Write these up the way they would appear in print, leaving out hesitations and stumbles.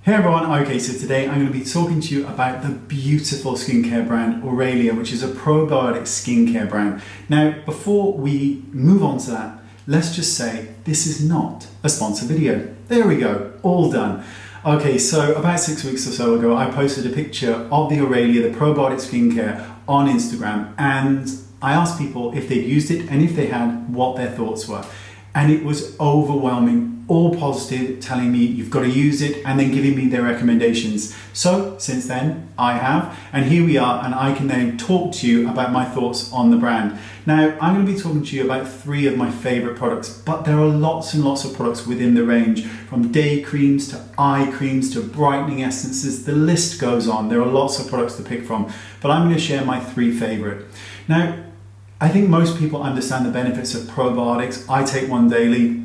Hey everyone, okay, so today I'm going to be talking to you about the beautiful skincare brand Aurelia, which is a probiotic skincare brand. Now, before we move on to that, let's just say this is not a sponsored video. There we go, all done. Okay, so about 6 weeks or so ago, I posted a picture of the Aurelia, the probiotic skincare on Instagram, and I asked people if they'd used it and if they had, what their thoughts were. And it was overwhelming, all positive, telling me you've got to use it and then giving me their recommendations. So since then I have, and here we are, and I can then talk to you about my thoughts on the brand. Now I'm going to be talking to you about 3 of my favorite products, but there are lots and lots of products within the range, from day creams to eye creams to brightening essences. The list goes on. There are lots of products to pick from, but I'm going to share my 3 favorite. Now, I think most people understand the benefits of probiotics. I take one daily,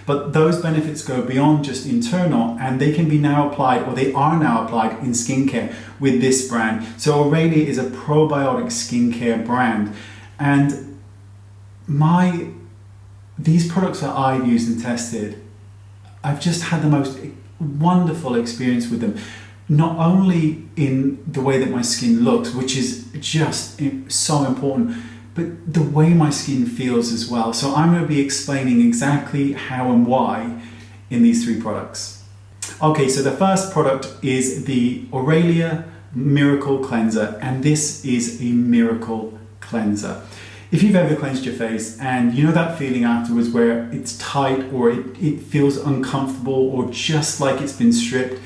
but those benefits go beyond just internal, and they can be now applied, or they are now applied in skincare with this brand. So Aurelia is a probiotic skincare brand, and these products that I've used and tested, I've just had the most wonderful experience with them. Not only in the way that my skin looks, which is just so important, but the way my skin feels as well. So I'm going to be explaining exactly how and why in these 3 products. Okay, so the first product is the Aurelia Miracle Cleanser, and this is a miracle cleanser. If you've ever cleansed your face and you know that feeling afterwards where it's tight or it feels uncomfortable or just like it's been stripped,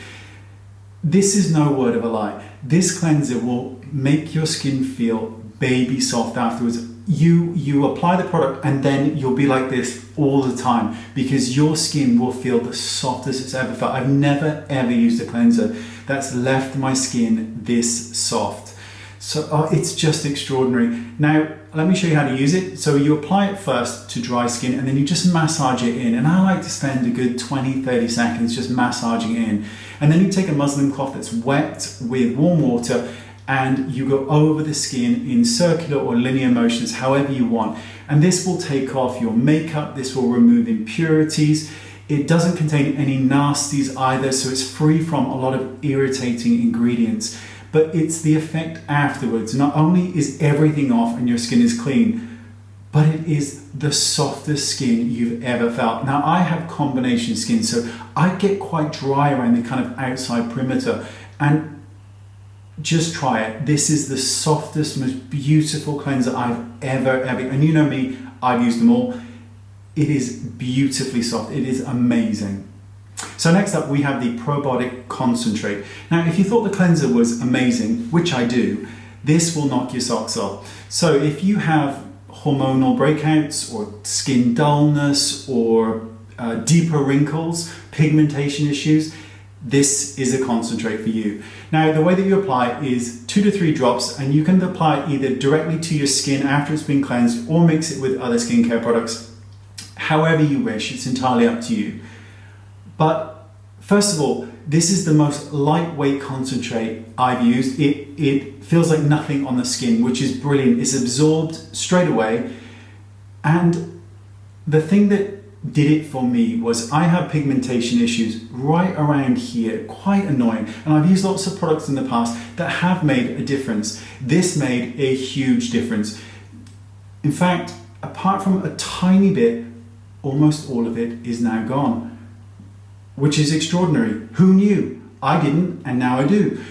this is no word of a lie. This cleanser will make your skin feel baby soft afterwards. You apply the product and then you'll be like this all the time because your skin will feel the softest it's ever felt. I've never ever used a cleanser that's left my skin this soft. So it's just extraordinary. Now let me show you how to use it. So you apply it first to dry skin and then you just massage it in, and I like to spend a good 20-30 seconds just massaging it in, and then you take a muslin cloth that's wet with warm water and you go over the skin in circular or linear motions, however you want. And this will take off your makeup, this will remove impurities. It doesn't contain any nasties either, so it's free from a lot of irritating ingredients. But it's the effect afterwards. Not only is everything off and your skin is clean, but it is the softest skin you've ever felt. Now I have combination skin, so I get quite dry around the kind of outside perimeter, and just try it. This is the softest, most beautiful cleanser I've ever, and you know me, I've used them all. It is beautifully soft. It is amazing. So next up we have the Probiotic Concentrate. Now if you thought the cleanser was amazing, which I do, this will knock your socks off. So if you have hormonal breakouts or skin dullness or deeper wrinkles, pigmentation issues, this is a concentrate for you. Now the way that you apply is 2 to 3 drops, and you can apply it either directly to your skin after it's been cleansed or mix it with other skincare products. However you wish, it's entirely up to you. But first of all, this is the most lightweight concentrate I've used. It feels like nothing on the skin, which is brilliant. It's absorbed straight away. And the thing that did it for me was I have pigmentation issues right around here, quite annoying, and I've used lots of products in the past that have made a difference. This made a huge difference. In fact, apart from a tiny bit, almost all of it is now gone, which is extraordinary. Who knew? I didn't, and now I do.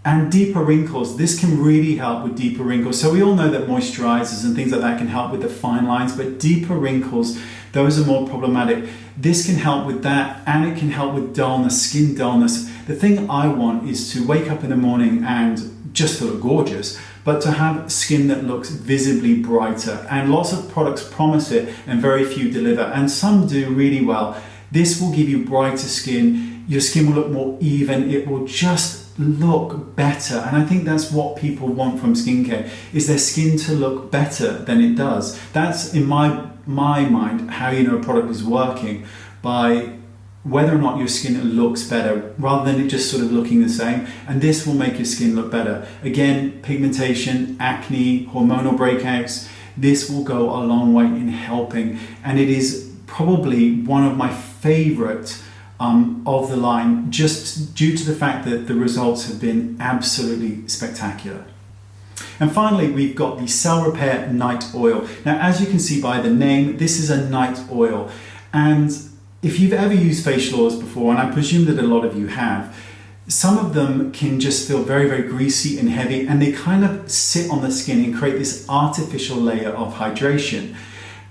And deeper wrinkles, this can really help with deeper wrinkles. So we all know that moisturizers and things like that can help with the fine lines, but deeper wrinkles, those are more problematic. This can help with that, and it can help with dullness, skin dullness. The thing I want is to wake up in the morning and just to look gorgeous, but to have skin that looks visibly brighter. And lots of products promise it and very few deliver, and some do really well. This will give you brighter skin. Your skin will look more even. It will just look better, and I think that's what people want from skincare, is their skin to look better than it does. That's in my mind how you know a product is working, by whether or not your skin looks better rather than it just sort of looking the same, and this will make your skin look better. Again, pigmentation, acne, hormonal breakouts, this will go a long way in helping, and it is probably one of my favorite of the line, just due to the fact that the results have been absolutely spectacular. And finally, we've got the Cell Repair Night Oil. Now, as you can see by the name, this is a night oil. And if you've ever used facial oils before, and I presume that a lot of you have, some of them can just feel very, very greasy and heavy, and they kind of sit on the skin and create this artificial layer of hydration.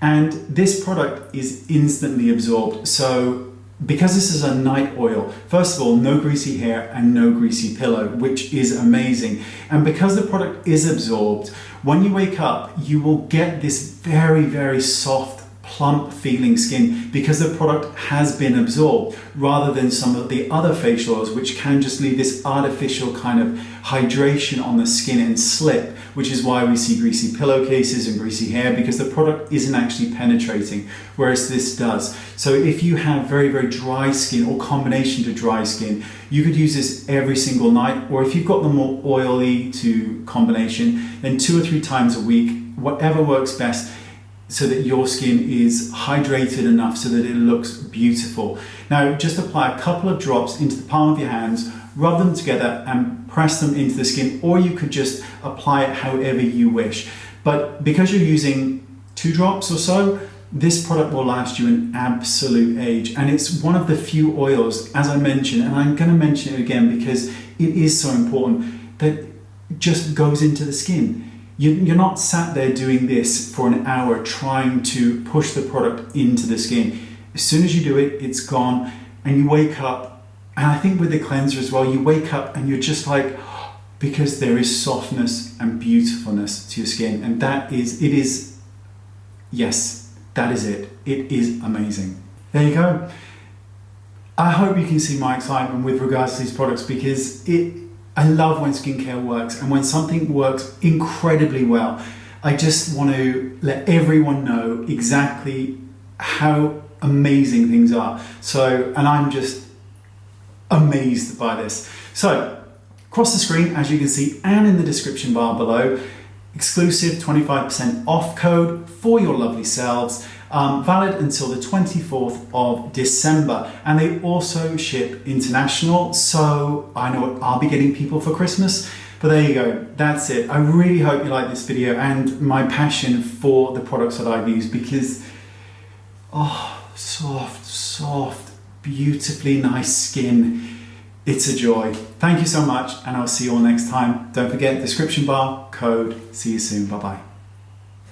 And this product is instantly absorbed. So because this is a night oil, first of all, no greasy hair and no greasy pillow, which is amazing. And because the product is absorbed, when you wake up, you will get this very, very soft, plump feeling skin because the product has been absorbed, rather than some of the other facial oils which can just leave this artificial kind of hydration on the skin and slip, which is why we see greasy pillowcases and greasy hair, because the product isn't actually penetrating, whereas this does. So if you have very, very dry skin or combination to dry skin, you could use this every single night, or if you've got the more oily to combination, then 2 or 3 times a week, whatever works best, so that your skin is hydrated enough so that it looks beautiful. Now, just apply a couple of drops into the palm of your hands, rub them together and press them into the skin, or you could just apply it however you wish. But because you're using 2 drops or so, this product will last you an absolute age. And it's one of the few oils, as I mentioned, and I'm going to mention it again because it is so important, that just goes into the skin. You're not sat there doing this for an hour trying to push the product into the skin. As soon as you do it, it's gone, and you wake up. And I think with the cleanser as well, you wake up and you're just like, because there is softness and beautifulness to your skin. And yes, that is it. It is amazing. There you go. I hope you can see my excitement with regards to these products, because I love when skincare works, and when something works incredibly well, I just want to let everyone know exactly how amazing things are. So, and I'm just amazed by this. So, across the screen, as you can see, and in the description bar below, exclusive 25% off code for your lovely selves. Valid until the 24th of December, and they also ship international, so I know what I'll be getting people for Christmas. But there you go, that's it. I really hope you like this video and my passion for the products that I've used, because soft, beautifully nice skin. It's a joy. Thank you so much, and I'll see you all next time. Don't forget, description bar, code. See you soon. Bye bye.